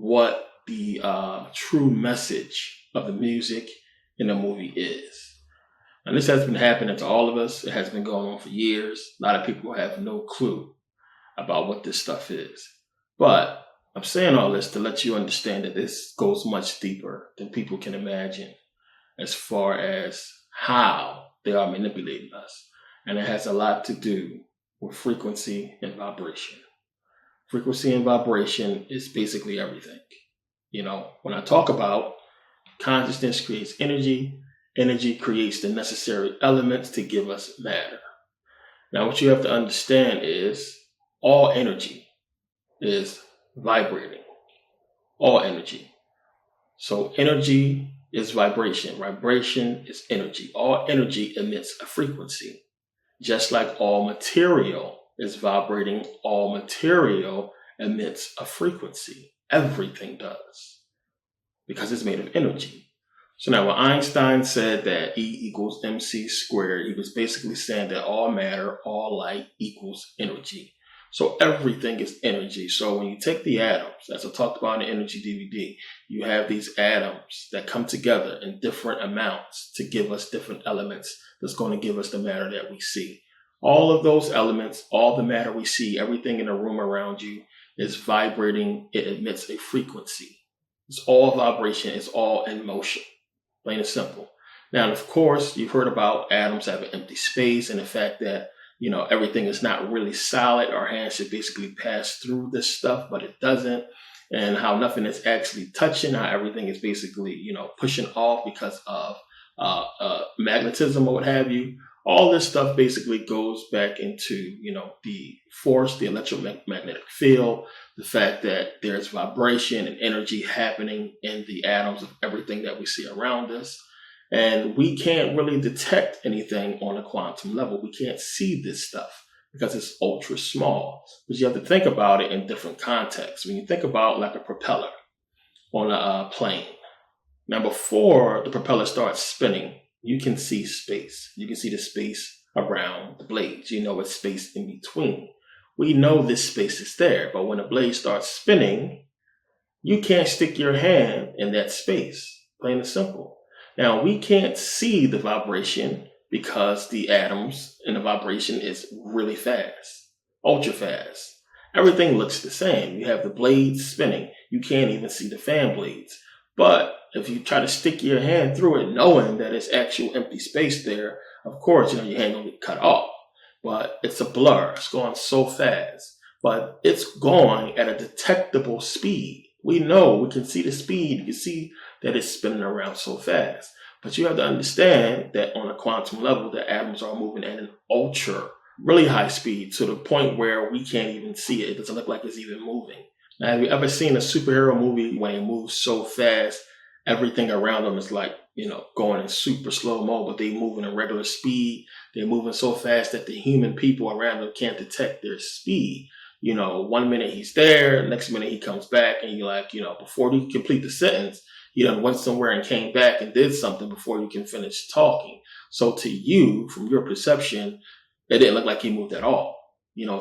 what the true message of the music in the movie is. And this has been happening to all of us. It has been going on for years. A lot of people have no clue about what this stuff is. But I'm saying all this to let you understand that this goes much deeper than people can imagine as far as how they are manipulating us. And it has a lot to do with frequency and vibration. Frequency and vibration is basically everything. When I talk about consciousness creates energy, energy creates the necessary elements to give us matter. Now, what you have to understand is all energy is vibrating. All energy. So energy is vibration. Vibration is energy. All energy emits a frequency. Just like all material is vibrating, all material emits a frequency. Everything does. Because it's made of energy. So now when Einstein said that E equals mc squared, he was basically saying that all matter, all light equals energy. So everything is energy. So when you take the atoms, as I talked about in the energy DVD, you have these atoms that come together in different amounts to give us different elements that's going to give us the matter that we see. All of those elements, all the matter we see, everything in the room around you is vibrating. It emits a frequency. It's all vibration. It's all in motion. Plain and simple. Now, of course, you've heard about atoms having empty space and the fact that, everything is not really solid. Our hands should basically pass through this stuff, but it doesn't. And how nothing is actually touching, how everything is basically, pushing off because of magnetism or what have you. All this stuff basically goes back into, the force, the electromagnetic field, the fact that there's vibration and energy happening in the atoms of everything that we see around us. And we can't really detect anything on a quantum level. We can't see this stuff because it's ultra small. But you have to think about it in different contexts. When you think about like a propeller on a plane, now before the propeller starts spinning, you can see space. You can see the space around the blades. It's space in between. We know this space is there, but when the blade starts spinning, you can't stick your hand in that space. Plain and simple. Now, we can't see the vibration because the atoms and the vibration is really fast, ultra fast. Everything looks the same. You have the blades spinning. You can't even see the fan blades. But if you try to stick your hand through it, knowing that it's actual empty space there, of course, your hand will get cut off. But it's a blur. It's going so fast. But it's going at a detectable speed. We know, we can see the speed. You can see that it's spinning around so fast. But you have to understand that on a quantum level, the atoms are moving at an ultra, really high speed to the point where we can't even see it. It doesn't look like it's even moving. Now, have you ever seen a superhero movie when it moves so fast, everything around them is like, going in super slow mo, but they moving at regular speed. They're moving so fast that the human people around them can't detect their speed. 1 minute he's there, next minute he comes back, and you're like, before you complete the sentence, he done went somewhere and came back and did something before you can finish talking. So to you, from your perception, it didn't look like he moved at all.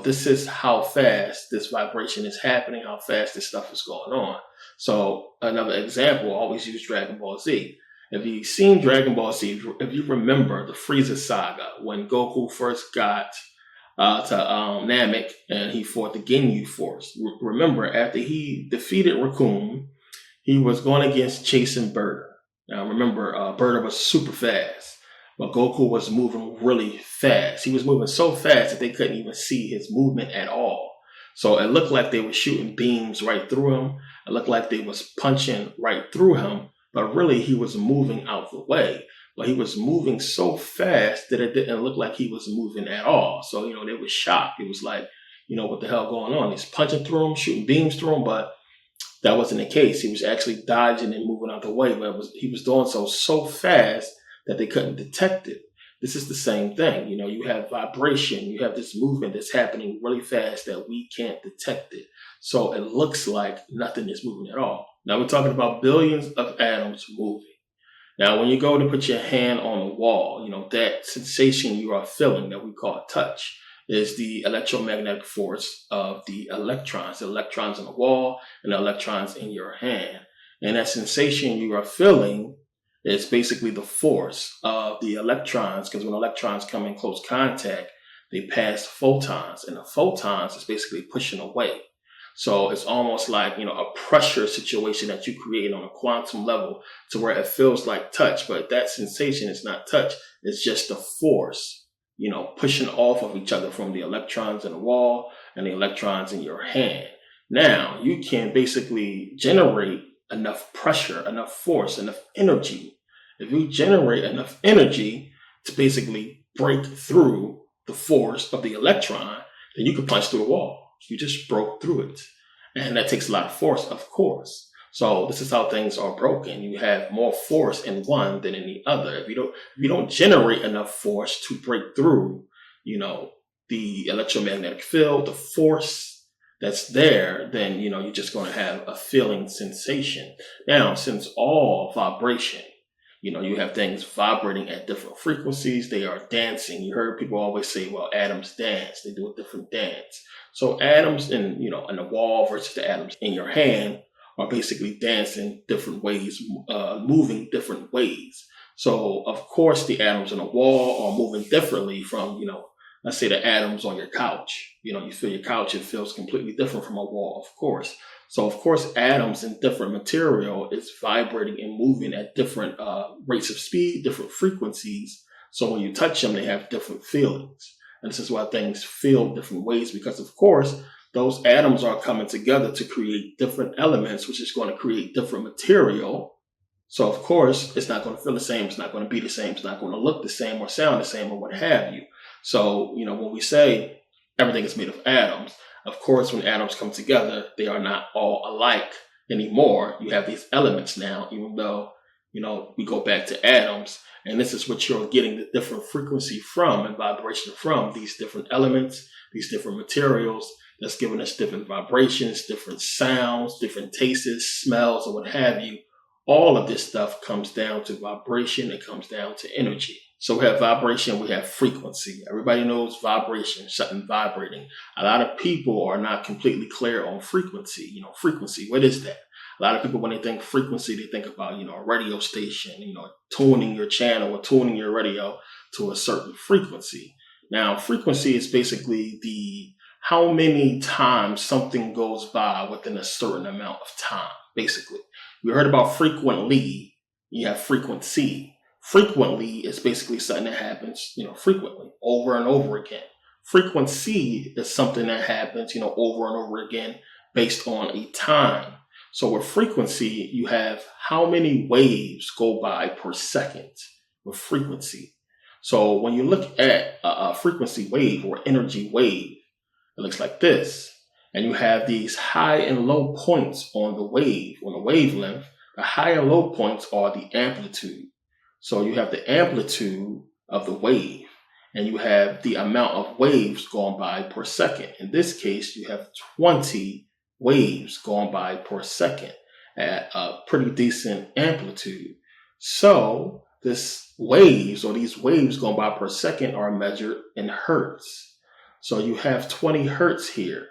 This is how fast this vibration is happening, how fast this stuff is going on. So another example, always use Dragon Ball Z. If you've seen Dragon Ball Z, if you remember the Frieza saga, when Goku first got to Namek and he fought the Ginyu Force. Remember, after he defeated Raccoon, he was going against chasing Berta. Now remember, Berta was super fast, but Goku was moving really fast. He was moving so fast that they couldn't even see his movement at all. So it looked like they were shooting beams right through him. It looked like they was punching right through him, but really he was moving out the way. But he was moving so fast that it didn't look like he was moving at all. So, they were shocked. It was like, what the hell going on? He's punching through him, shooting beams through him, but that wasn't the case. He was actually dodging and moving out the way, but he was doing so fast that they couldn't detect it. This is the same thing. You have vibration. You have this movement that's happening really fast that we can't detect it. So it looks like nothing is moving at all. Now we're talking about billions of atoms moving. Now, when you go to put your hand on the wall, that sensation you are feeling that we call touch, is the electromagnetic force of the electrons in the wall and the electrons in your hand. And that sensation you are feeling is basically the force of the electrons, because when electrons come in close contact, they pass photons, and the photons is basically pushing away. So it's almost like, a pressure situation that you create on a quantum level to where it feels like touch, but that sensation is not touch. It's just the force, pushing off of each other from the electrons in the wall and the electrons in your hand. Now you can basically generate enough pressure, enough force, enough energy. If you generate enough energy to basically break through the force of the electron, then you can punch through a wall. You just broke through it. And that takes a lot of force, of course. So this is how things are broken. You have more force in one than in the other. If you don't generate enough force to break through, the electromagnetic field, the force that's there, then, you're just going to have a feeling sensation. Now, since all vibration, you have things vibrating at different frequencies. They are dancing. You heard people always say, well, atoms dance. They do a different dance. So atoms in the wall versus the atoms in your hand are basically dancing different ways, moving different ways. So of course the atoms in the wall are moving differently from, let's say the atoms on your couch. You feel your couch, it feels completely different from a wall, of course. So of course atoms in different material is vibrating and moving at different rates of speed, different frequencies. So when you touch them, they have different feelings. And this is why things feel different ways, because of course those atoms are coming together to create different elements, which is going to create different material. So of course it's not going to feel the same, it's not going to be the same, it's not going to look the same or sound the same or what have you. So, when we say everything is made of atoms, of course when atoms come together, they are not all alike anymore. You have these elements now, even though, we go back to atoms. And this is what you're getting the different frequency from and vibration from, these different elements, these different materials that's giving us different vibrations, different sounds, different tastes, smells, or what have you. All of this stuff comes down to vibration. It comes down to energy. So we have vibration, we have frequency. Everybody knows vibration, something vibrating. A lot of people are not completely clear on frequency. Frequency, what is that? A lot of people, when they think frequency, they think about, a radio station, tuning your channel or tuning your radio to a certain frequency. Now, frequency is basically how many times something goes by within a certain amount of time, basically. We heard about frequently, you have frequency. Frequently is basically something that happens, frequently, over and over again. Frequency is something that happens, over and over again based on a time. So with frequency, you have how many waves go by per second with frequency. So when you look at a frequency wave or energy wave, it looks like this. And you have these high and low points on the wave, on the wavelength. The high and low points are the amplitude. So you have the amplitude of the wave, and you have the amount of waves going by per second. In this case, you have 20 waves going by per second at a pretty decent amplitude. So these waves going by per second are measured in hertz. So you have 20 hertz here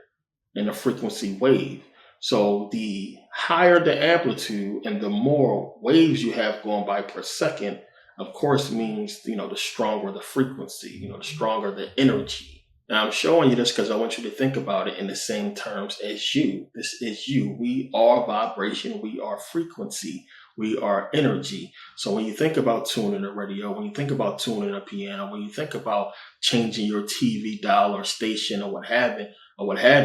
in a frequency wave. So the higher the amplitude and the more waves you have going by per second, of course, means, the stronger the frequency, the stronger the energy. Now, I'm showing you this because I want you to think about it in the same terms as you. This is you. We are vibration. We are frequency. We are energy. So when you think about tuning a radio, when you think about tuning a piano, when you think about changing your TV dial or station or what have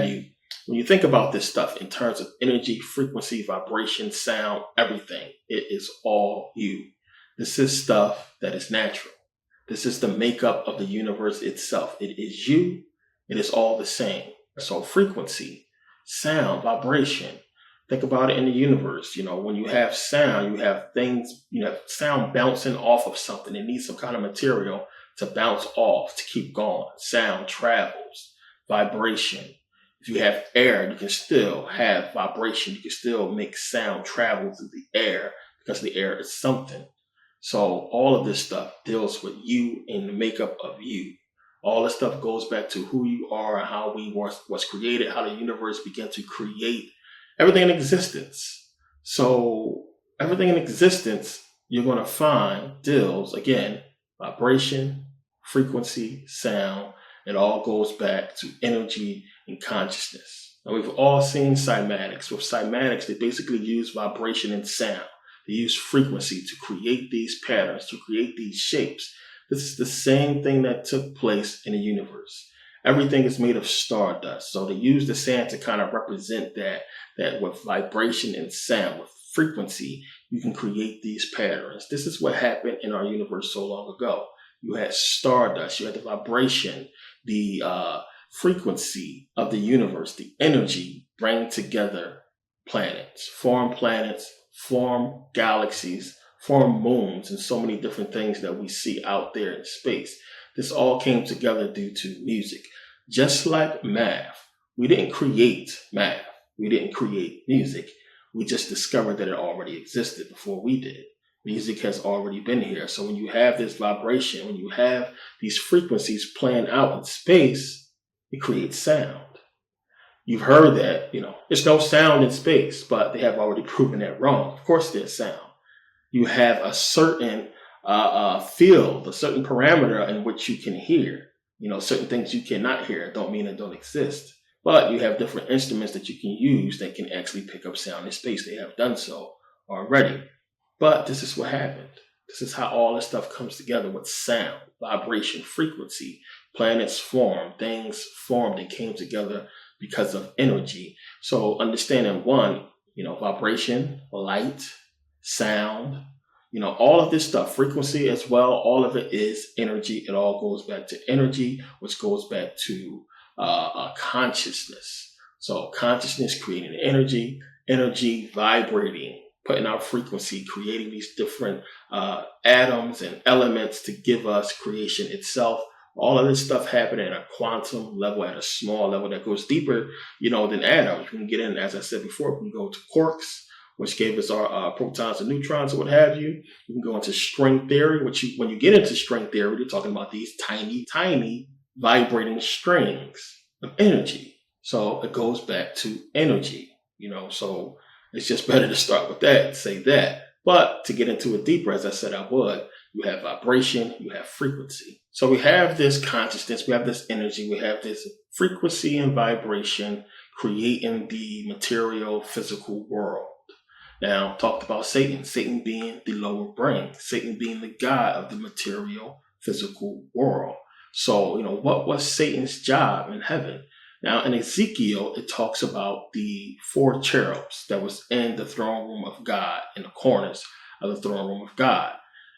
you, when you think about this stuff in terms of energy, frequency, vibration, sound, everything, it is all you. This is stuff that is natural. This is the makeup of the universe itself. It is you. It is all the same. So frequency, sound, vibration. Think about it in the universe. When you have sound, you have things, sound bouncing off of something. It needs some kind of material to bounce off, to keep going. Sound travels. Vibration. If you have air, you can still have vibration. You can still make sound travel through the air because the air is something. So all of this stuff deals with you and the makeup of you. All this stuff goes back to who you are and how we was created, how the universe began to create everything in existence. So everything in existence, you're going to find deals, again, vibration, frequency, sound. It all goes back to energy and consciousness. Now, we've all seen cymatics. With cymatics, they basically use vibration and sound. They use frequency to create these patterns, to create these shapes. This is the same thing that took place in the universe. Everything is made of stardust. So they use the sand to kind of represent that with vibration and sound, with frequency, you can create these patterns. This is what happened in our universe so long ago. You had stardust, you had the vibration, the frequency of the universe, the energy bring together planets, form galaxies, form moons, and so many different things that we see out there in space. This all came together due to music. Just like math, we didn't create math. We didn't create music. We just discovered that it already existed before we did. Music has already been here. So when you have this vibration, when you have these frequencies playing out in space, it creates sound. You've heard that, there's no sound in space, but they have already proven that wrong. Of course there's sound. You have a certain field, a certain parameter in which you can hear. Certain things you cannot hear don't mean they don't exist. But you have different instruments that you can use that can actually pick up sound in space. They have done so already. But this is what happened. This is how all this stuff comes together with sound, vibration, frequency. Planets formed, things formed and came together because of energy. So understanding one, vibration, light, sound, all of this stuff, frequency as well, all of it is energy. It all goes back to energy, which goes back to consciousness. So consciousness creating energy vibrating, putting out frequency, creating these different atoms and elements to give us creation itself. All of this stuff happening at a quantum level, at a small level that goes deeper, than atoms. We can get in, as I said before, we can go to quarks, which gave us our protons and neutrons, or what have you. You can go into string theory, when you get into string theory, you're talking about these tiny, tiny vibrating strings of energy. So it goes back to energy, so it's just better to start with that and say that. But to get into it deeper, as I said I would, you have vibration, you have frequency. So we have this consciousness, we have this energy, we have this frequency and vibration creating the material physical world. Now, talked about Satan being the lower brain, Satan being the god of the material physical world. So, what was Satan's job in heaven? Now, in Ezekiel, it talks about the 4 cherubs that was in the throne room of God, in the corners of the throne room of God.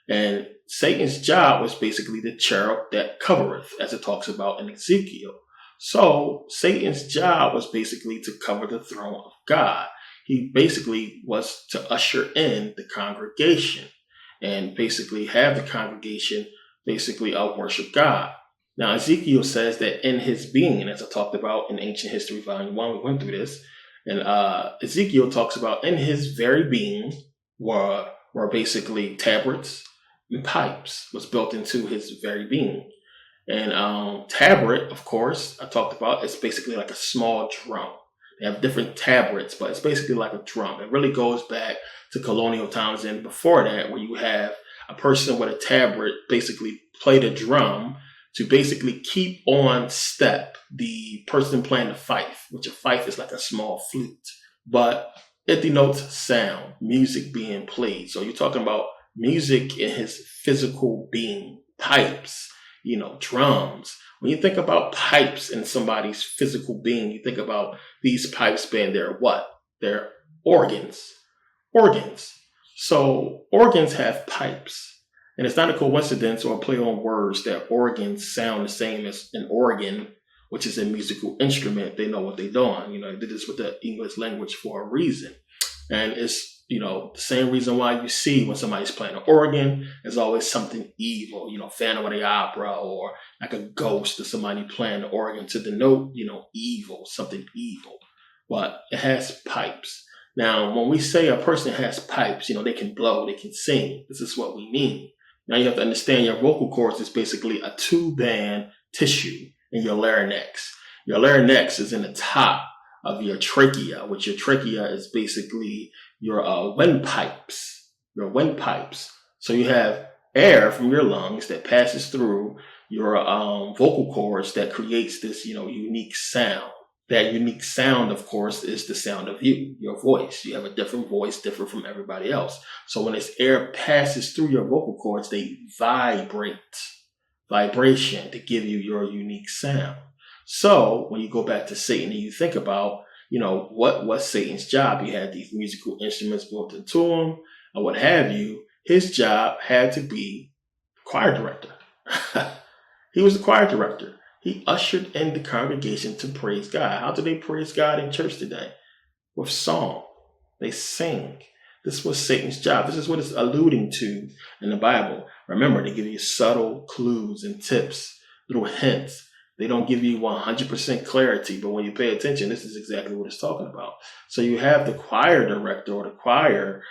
And Satan's job was basically the cherub that covereth, as it talks about in Ezekiel. So Satan's job was basically to cover the throne of God. He basically was to usher in the congregation and basically have the congregation basically worship God. Now, Ezekiel says that in his being, and as I talked about in Ancient History Volume 1, we went through this, and Ezekiel talks about in his very being were basically tabrets and pipes was built into his very being. And tabret, of course, I talked about, it's basically like a small drum. They have different tabrets, but it's basically like a drum. It really goes back to colonial times and before that, where you have a person with a tabret basically play the drum to basically keep on step the person playing the fife, which a fife is like a small flute. But it denotes sound, music being played. So you're talking about music in his physical being, pipes, drums. When you think about pipes in somebody's physical being, you think about these pipes being their what? Their organs. Organs. So organs have pipes. And it's not a coincidence or a play on words that organs sound the same as an organ, which is a musical instrument. They know what they're doing. They did this with the English language for a reason. And it's, the same reason why you see when somebody's playing an organ, there's always something evil, Phantom of the Opera, or like a ghost or somebody playing the organ to denote, evil, something evil. But it has pipes. Now, when we say a person has pipes, they can blow, they can sing. This is what we mean. Now you have to understand your vocal cords is basically a 2-band tissue in your larynx. Your larynx is in the top of your trachea, which your trachea is basically your windpipes. Your windpipes. So you have air from your lungs that passes through your vocal cords that creates this, unique sound. That unique sound, of course, is the sound of you, your voice. You have a different voice, different from everybody else. So when this air passes through your vocal cords, they vibrate, vibration to give you your unique sound. So when you go back to Satan and you think about, what was Satan's job? He had these musical instruments built into him or what have you. His job had to be choir director. He was the choir director. He ushered in the congregation to praise God. How do they praise God in church today? With song. They sing. This was Satan's job. This is what it's alluding to in the Bible. Remember, they give you subtle clues and tips, little hints. They don't give you 100% clarity, but when you pay attention, this is exactly what it's talking about. So you have the choir director or the choir,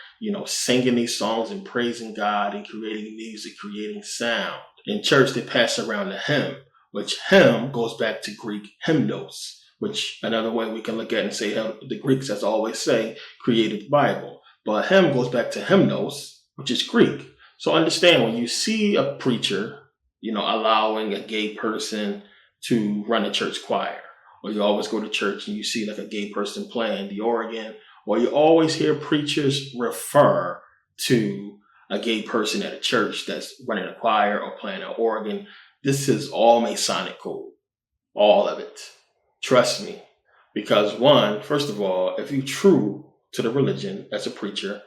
singing these songs and praising God and creating music, creating sound. In church, they pass around the hymn, which hymn goes back to Greek hymnos, which another way we can look at and say how the Greeks, as I always say, created the Bible. But hymn goes back to hymnos, which is Greek. So understand when you see a preacher, allowing a gay person to run a church choir, or you always go to church and you see like a gay person playing the organ, or you always hear preachers refer to a gay person at a church that's running a choir or playing an organ. This is all Masonic code. All of it. Trust me. Because first of all, if you're true to the religion as a preacher,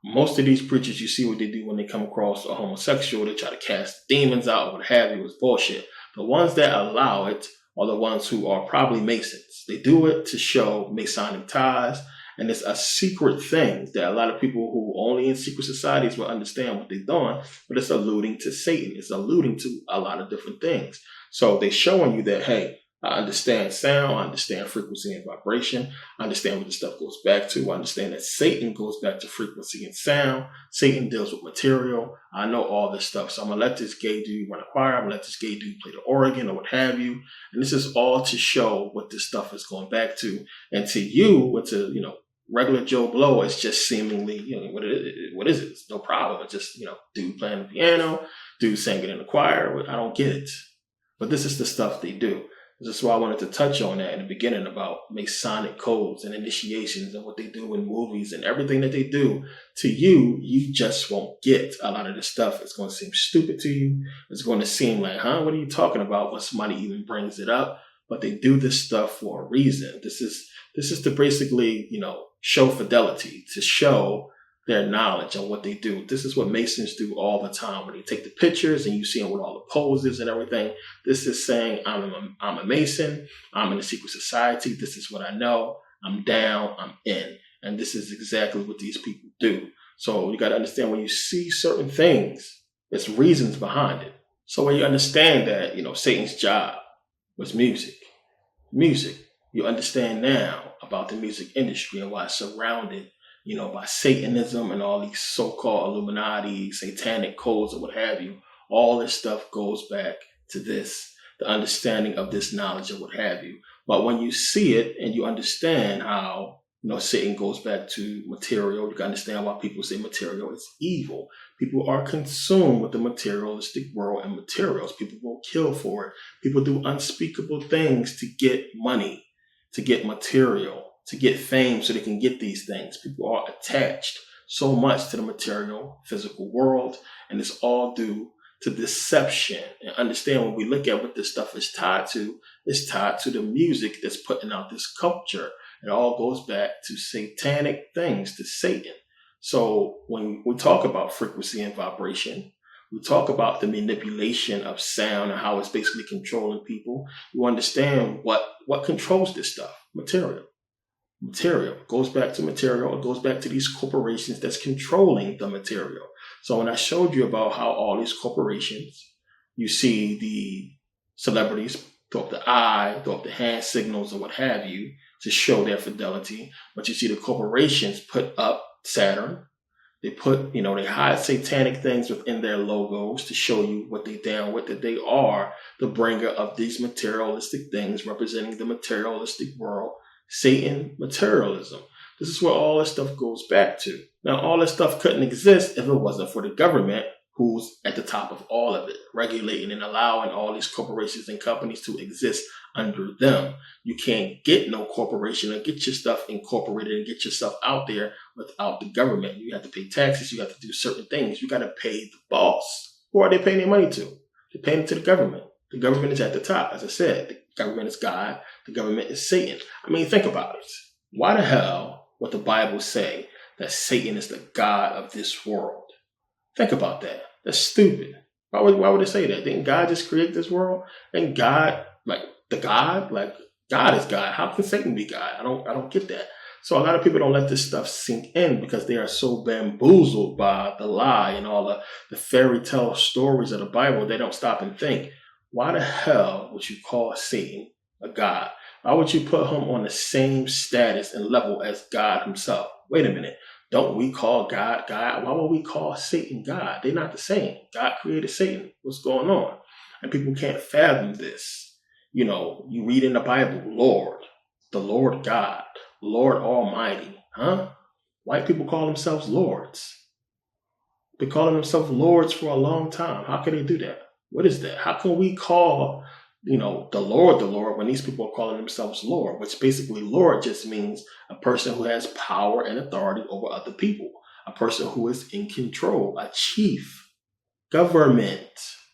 most of these preachers, you see what they do when they come across a homosexual, they try to cast demons out or what have you. It's bullshit. The ones that allow it are the ones who are probably Masons. They do it to show Masonic ties. And it's a secret thing that a lot of people who only in secret societies will understand what they're doing, but it's alluding to Satan. It's alluding to a lot of different things. So they're showing you that, hey, I understand sound, I understand frequency and vibration, I understand what this stuff goes back to, I understand that Satan goes back to frequency and sound, Satan deals with material, I know all this stuff. So I'm going to let this gay dude run a choir, I'm going to let this gay dude play the organ or what have you. And this is all to show what this stuff is going back to. And to you, regular Joe Blow, it's just seemingly, what is it? It's no problem. It's just, dude playing the piano, dude singing in the choir. I don't get it. But this is the stuff they do. This is why I wanted to touch on that in the beginning about Masonic codes and initiations and what they do in movies and everything that they do. To you, you just won't get a lot of this stuff. It's going to seem stupid to you. It's going to seem like, what are you talking about when somebody even brings it up? But they do this stuff for a reason. This is to basically, show fidelity, to show their knowledge on what they do. This is what Masons do all the time. When they take the pictures and you see them with all the poses and everything, this is saying, I'm a Mason, I'm in a secret society, this is what I know, I'm down, I'm in. And this is exactly what these people do. So you got to understand when you see certain things, there's reasons behind it. So when you understand that, Satan's job was music, you understand now about the music industry and why it's surrounded by Satanism and all these so-called Illuminati, satanic codes or what have you. All this stuff goes back to this, the understanding of this knowledge or what have you. But when you see it and you understand how, Satan goes back to material, you can understand why people say material is evil. People are consumed with the materialistic world and materials. People will kill for it. People do unspeakable things to get money, to get material, to get fame so they can get these things. People are attached so much to the material, physical world, and it's all due to deception. And understand when we look at what this stuff is tied to, it's tied to the music that's putting out this culture. It all goes back to satanic things, to Satan. So when we talk about frequency and vibration, we talk about the manipulation of sound and how it's basically controlling people. You understand what controls this stuff, material. Material goes back to material. It goes back to these corporations that's controlling the material. So when I showed you about how all these corporations, you see the celebrities throw up the eye, throw up the hand signals or what have you to show their fidelity. But you see the corporations put up Saturn, They put, they hide satanic things within their logos to show you what they down with, that they are the bringer of these materialistic things representing the materialistic world. Satan, materialism. This is where all this stuff goes back to. Now, all this stuff couldn't exist if it wasn't for the government, who's at the top of all of it, regulating and allowing all these corporations and companies to exist under them. You can't get no corporation or get your stuff incorporated and get yourself out there without the government. You have to pay taxes. You have to do certain things. You got to pay the boss. Who are they paying their money to? They're paying it to the government. The government is at the top. As I said, the government is God. The government is Satan. I mean, think about it. Why the hell would the Bible say that Satan is the God of this world? Think about that. That's stupid. Why would it say that? Didn't God just create this world? And God, God is God. How can Satan be God? I don't get that. So a lot of people don't let this stuff sink in because they are so bamboozled by the lie and all the fairy tale stories of the Bible. They don't stop and think, why the hell would you call Satan a God? Why would you put him on the same status and level as God himself? Wait a minute. Don't we call God God? Why would we call Satan God? They're not the same. God created Satan. What's going on? And people can't fathom this. You read in the Bible, Lord, the Lord God, Lord Almighty. Huh? White people call themselves lords. They're calling themselves lords for a long time. How can they do that? What is that? How can we call the Lord when these people are calling themselves Lord, which basically Lord just means a person who has power and authority over other people, a person who is in control, a chief, government,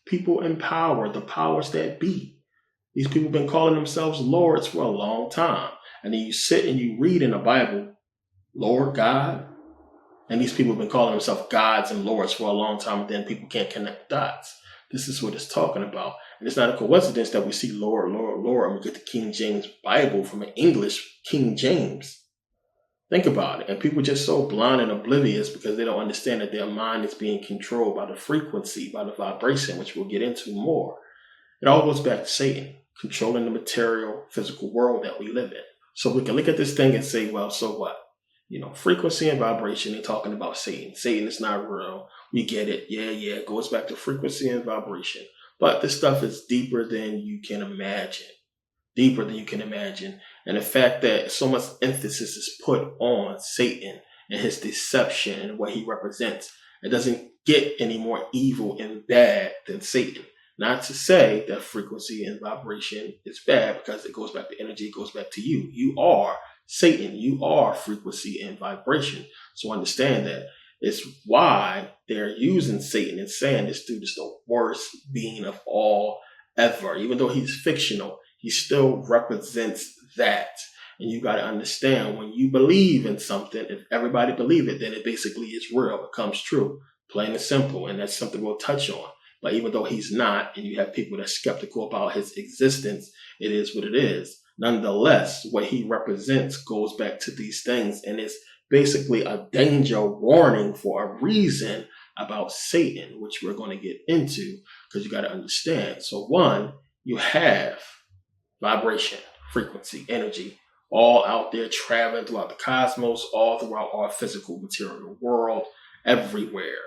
people in power, the powers that be. These people have been calling themselves lords for a long time. And then you sit and you read in the Bible, Lord God, and these people have been calling themselves gods and lords for a long time, and then people can't connect the dots. This is what it's talking about. And it's not a coincidence that we see Lord, Lord, Lord, and we get the King James Bible from an English King James. Think about it. And people are just so blind and oblivious because they don't understand that their mind is being controlled by the frequency, by the vibration, which we'll get into more. It all goes back to Satan, controlling the material, physical world that we live in. So we can look at this thing and say, well, so what? Frequency and vibration, they're talking about Satan. Satan is not real. We get it. Yeah, it goes back to frequency and vibration. But this stuff is deeper than you can imagine. And the fact that so much emphasis is put on Satan and his deception and what he represents, it doesn't get any more evil and bad than Satan. Not to say that frequency and vibration is bad, because it goes back to energy, it goes back to you. You are Satan. You are frequency and vibration. So understand that. It's why they're using Satan and saying this dude is the worst being of all ever. Even though he's fictional, he still represents that. And you got to understand, when you believe in something, if everybody believe it, then it basically is real. It comes true, plain and simple. And that's something we'll touch on. But even though he's not, and you have people that are skeptical about his existence, it is what it is. Nonetheless, what he represents goes back to these things, and it's basically a danger warning for a reason about Satan, which we're going to get into, because you got to understand. So one, you have vibration, frequency, energy, all out there traveling throughout the cosmos, all throughout our physical material world, everywhere.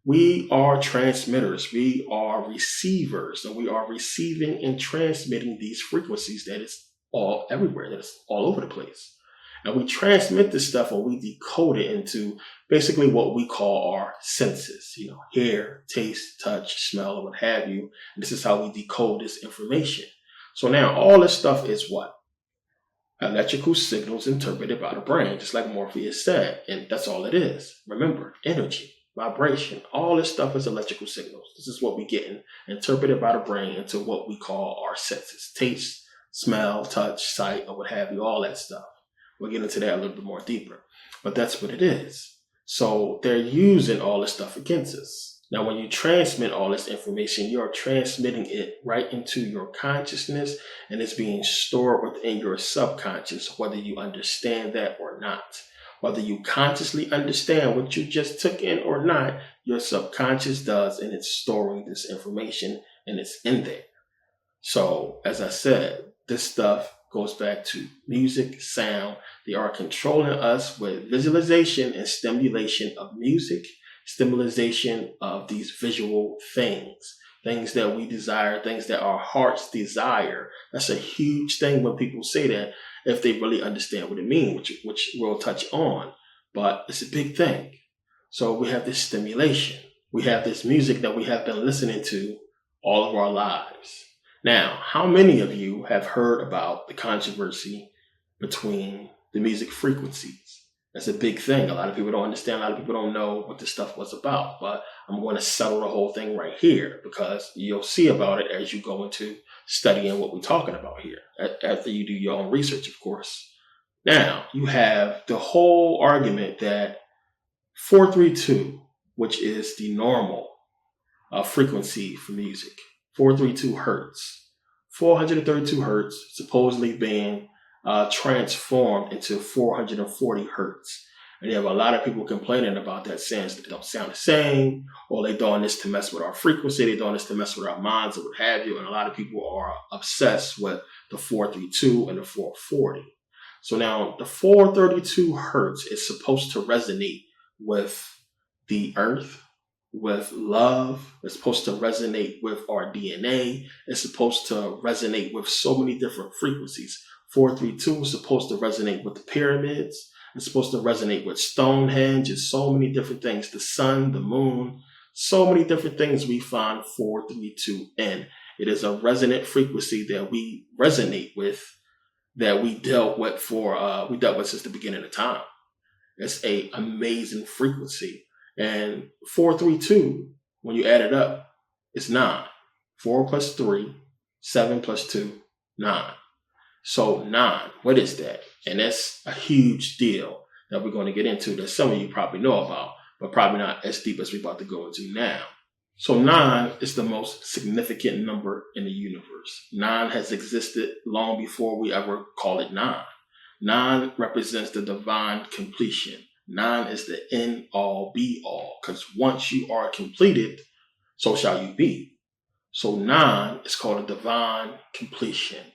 We are transmitters, we are receivers, and we are receiving and transmitting these frequencies that is all everywhere, that is all over the place. And we transmit this stuff, and we decode it into basically what we call our senses, hear, taste, touch, smell, or what have you. And this is how we decode this information. So now all this stuff is what? Electrical signals interpreted by the brain, just like Morpheus said. And that's all it is. Remember, energy, vibration, all this stuff is electrical signals. This is what we get interpreted by the brain into what we call our senses: taste, smell, touch, sight, or what have you, all that stuff. We'll get into that a little bit more deeper. But that's what it is. So they're using all this stuff against us. Now, when you transmit all this information, you're transmitting it right into your consciousness, and it's being stored within your subconscious, whether you understand that or not. Whether you consciously understand what you just took in or not, your subconscious does, and it's storing this information, and it's in there. So, as I said, this stuff goes back to music, sound. They are controlling us with visualization and stimulation of music, stimulation of these visual things that we desire, things that our hearts desire. That's a huge thing when people say that, if they really understand what it means, which we'll touch on. But it's a big thing. So we have this stimulation. We have this music that we have been listening to all of our lives. Now, how many of you have heard about the controversy between the music frequencies? That's a big thing. A lot of people don't understand. A lot of people don't know what this stuff was about. But I'm going to settle the whole thing right here, because you'll see about it as you go into studying what we're talking about here, after you do your own research, of course. Now, you have the whole argument that 432, which is the normal frequency for music, 432 hertz, 432 hertz, supposedly being transformed into 440 hertz. And you have a lot of people complaining about that, saying they don't sound the same, or they're doing this to mess with our frequency, they're doing this to mess with our minds, or what have you. And a lot of people are obsessed with the 432 and the 440. So now the 432 hertz is supposed to resonate with the earth, with love. It's supposed to resonate with our DNA. It's supposed to resonate with so many different frequencies. 432 is supposed to resonate with the pyramids. It's supposed to resonate with Stonehenge and so many different things. The sun, the moon, so many different things we find 432 in. It is a resonant frequency that we resonate with, that we dealt with since the beginning of time. It's an amazing frequency. And 432, when you add it up, it's 9. 4 plus 3, 7 plus 2, 9. So 9, what is that? And that's a huge deal that we're going to get into, that some of you probably know about, but probably not as deep as we're about to go into now. So 9 is the most significant number in the universe. 9 has existed long before we ever call it 9. 9 represents the divine completion. 9 is the end all be all, because once you are completed, so shall you be. So 9 is called a divine completion.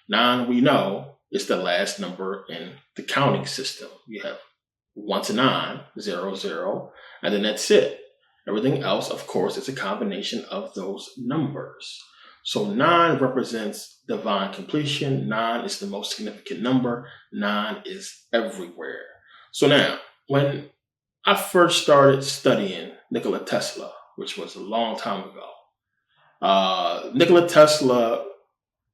9, we know, is the last number in the counting system. You have 1 to 9, 0, 0, and then that's it. Everything else, of course, is a combination of those numbers. So 9 represents divine completion. 9 is the most significant number. 9 is everywhere. So now, when I first started studying Nikola Tesla, which was a long time ago, Nikola Tesla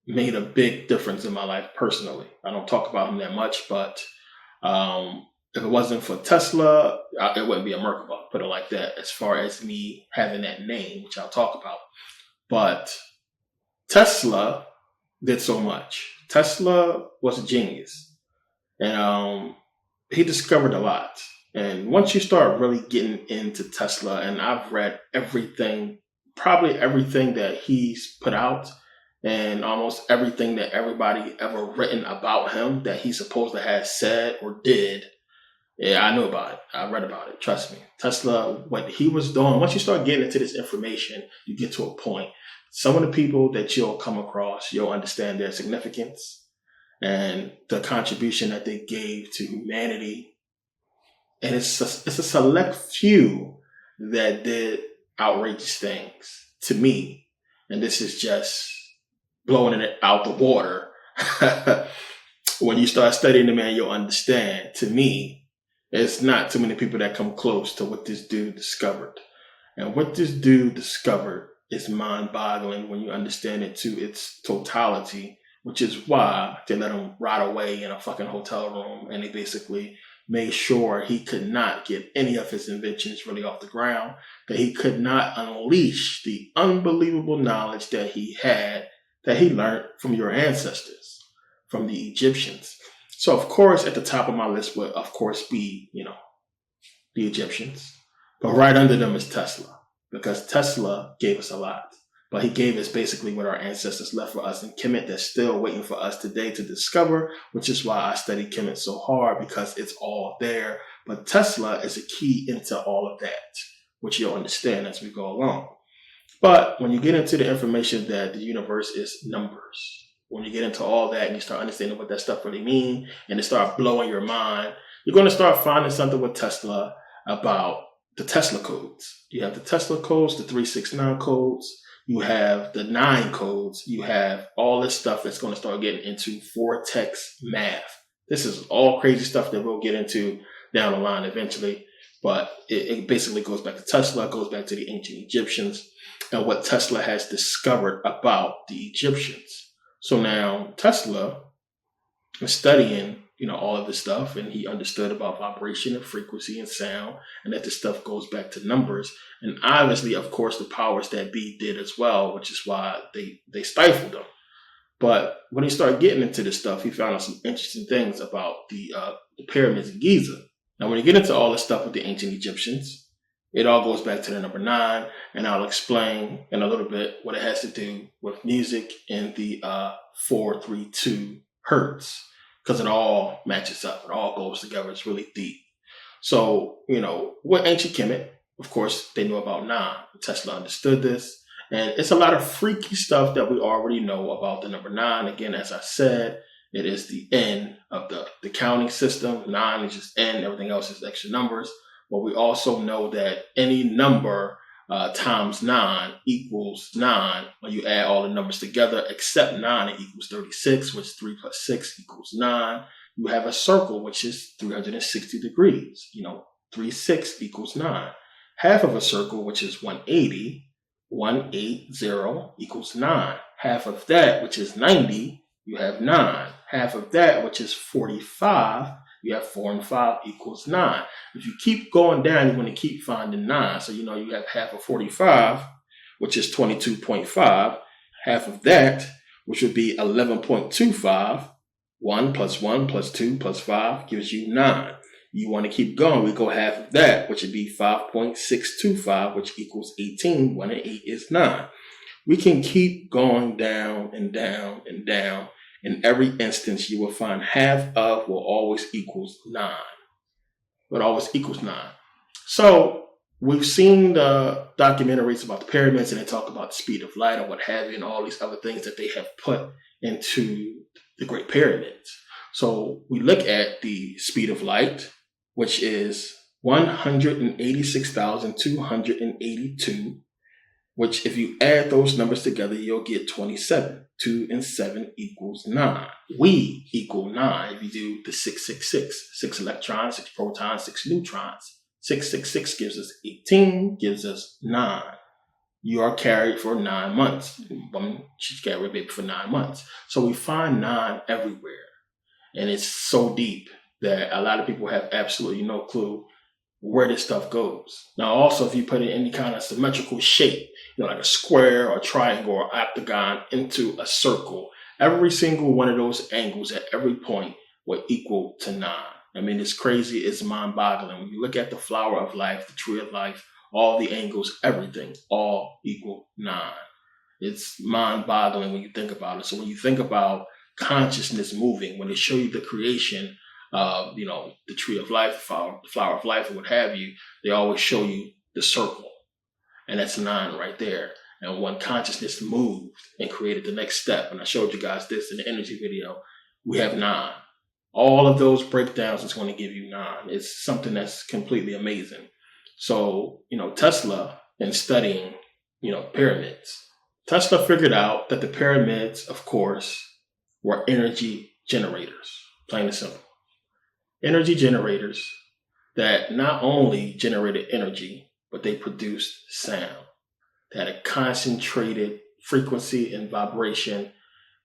made a big difference in my life personally. I don't talk about him that much, but if it wasn't for Tesla, it wouldn't be a Merkaba, put it like that, as far as me having that name, which I'll talk about. But Tesla did so much. Tesla was a genius. And he discovered a lot. And once you start really getting into Tesla, and I've read probably everything that he's put out, and almost everything that everybody ever written about him that he's supposed to have said or did, yeah, I knew about it. I read about it. Trust me. Tesla, what he was doing, once you start getting into this information, you get to a point. Some of the people that you'll come across, you'll understand their significance and the contribution that they gave to humanity. And it's a select few that did outrageous things to me. And this is just blowing it out the water. When you start studying the man, you'll understand. To me, it's not too many people that come close to what this dude discovered. And what this dude discovered is mind-boggling when you understand it to its totality, which is why they let him rot away in a fucking hotel room, and they basically made sure he could not get any of his inventions really off the ground, that he could not unleash the unbelievable knowledge that he had, that he learned from your ancestors, from the Egyptians. So, of course, at the top of my list would, of course, be, the Egyptians. But right under them is Tesla, because Tesla gave us a lot. But he gave us basically what our ancestors left for us in Kemet that's still waiting for us today to discover, which is why I study Kemet so hard, because it's all there. But Tesla is a key into all of that, which you'll understand as we go along. But when you get into the information that the universe is numbers, When you get into all that and you start understanding what that stuff really means and it start blowing your mind, you're going to start finding something with Tesla about the Tesla codes. You have the Tesla codes, the 369 codes. You have the 9 codes. You have all this stuff that's going to start getting into vortex math. This is all crazy stuff that we'll get into down the line eventually. But it basically goes back to Tesla, goes back to the ancient Egyptians and what Tesla has discovered about the Egyptians. So now Tesla is studying, all of this stuff, and he understood about vibration and frequency and sound, and that this stuff goes back to numbers. And obviously, of course, the powers that be did as well, which is why they stifled them. But when he started getting into this stuff, he found out some interesting things about the pyramids of Giza. Now, when you get into all this stuff with the ancient Egyptians, it all goes back to the number 9, and I'll explain in a little bit what it has to do with music and the 432 hertz, because it all matches up. It all goes together. It's really deep. So, with ancient Kemet, of course, they knew about 9. Tesla understood this. And it's a lot of freaky stuff that we already know about the number 9. Again, as I said, it is the N of the counting system. 9 is just N. Everything else is extra numbers. But we also know that any number times 9 equals 9. When you add all the numbers together, except 9, it equals 36, which 3 plus 6 equals 9. You have a circle, which is 360 degrees. 3, 6 equals 9. Half of a circle, which is 180 equals 9. Half of that, which is 90, you have 9. Half of that, which is 45, you have 4 and 5 equals 9. If you keep going down, you're going to keep finding 9. So, you have half of 45, which is 22.5. Half of that, which would be 11.25. 1 plus 1 plus 2 plus 5 gives you 9. You want to keep going, we go half of that, which would be 5.625, which equals 18. 1 and 8 is 9. We can keep going down and down and down. In every instance, you will find half of will always equals 9. It always equals 9. So we've seen the documentaries about the pyramids, and they talk about the speed of light and what have you, and all these other things that they have put into the Great Pyramids. So we look at the speed of light, which is 186,282, which if you add those numbers together, you'll get 27. 2 and 7 equals 9. We equal 9 if you do the 666. 6 electrons, 6 protons, 6 neutrons. 666 gives us 18, gives us 9. You are carried for 9 months. Woman, she's carried a baby for 9 months. So we find 9 everywhere. And it's so deep that a lot of people have absolutely no clue where this stuff goes. Now, also, if you put it in any kind of symmetrical shape, like a square or triangle or octagon into a circle, every single one of those angles at every point will equal to 9. I mean, it's crazy. It's mind-boggling. When you look at the flower of life, the tree of life, all the angles, everything, all equal 9. It's mind-boggling when you think about it. So when you think about consciousness moving, when they show you the creation of, the tree of life, the flower of life, and what have you, they always show you the circle. And that's 9 right there. And when consciousness moved and created the next step, and I showed you guys this in the energy video, we have 9. All of those breakdowns is going to give you 9. It's something that's completely amazing. So, Tesla, in studying, pyramids, Tesla figured out that the pyramids, of course, were energy generators, plain and simple. Energy generators that not only generated energy, but they produced sound. They had a concentrated frequency and vibration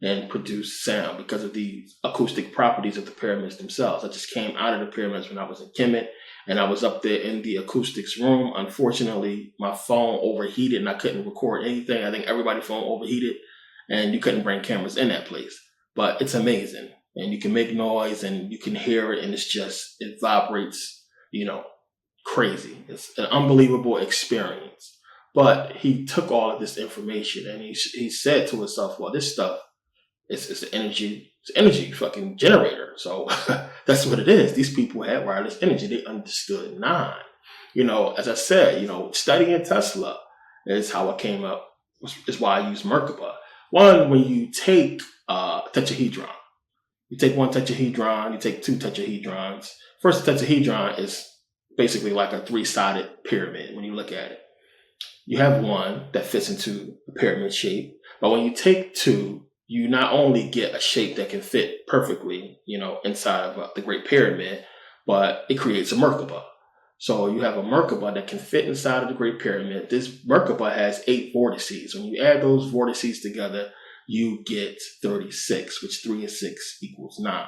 and produced sound because of the acoustic properties of the pyramids themselves. I just came out of the pyramids when I was in Kemet, and I was up there in the acoustics room. Unfortunately, my phone overheated and I couldn't record anything. I think everybody's phone overheated, and you couldn't bring cameras in that place. But it's amazing. And you can make noise and you can hear it, and it vibrates, crazy. It's an unbelievable experience. But he took all of this information and he said to himself, well, this stuff it's an energy fucking generator. So that's what it is. These people had wireless energy. They understood 9. As I said, studying Tesla is how I came up, is why I use Merkaba. One, when you take tetrahedron, you take one tetrahedron, you take two tetrahedrons. First tetrahedron is basically like a three-sided pyramid when you look at it. You have one that fits into a pyramid shape, but when you take two, you not only get a shape that can fit perfectly, inside of the Great Pyramid, but it creates a Merkaba. So you have a Merkaba that can fit inside of the Great Pyramid. This Merkaba has 8 vortices. When you add those vortices together, you get 36, which 3 and 6 equals 9.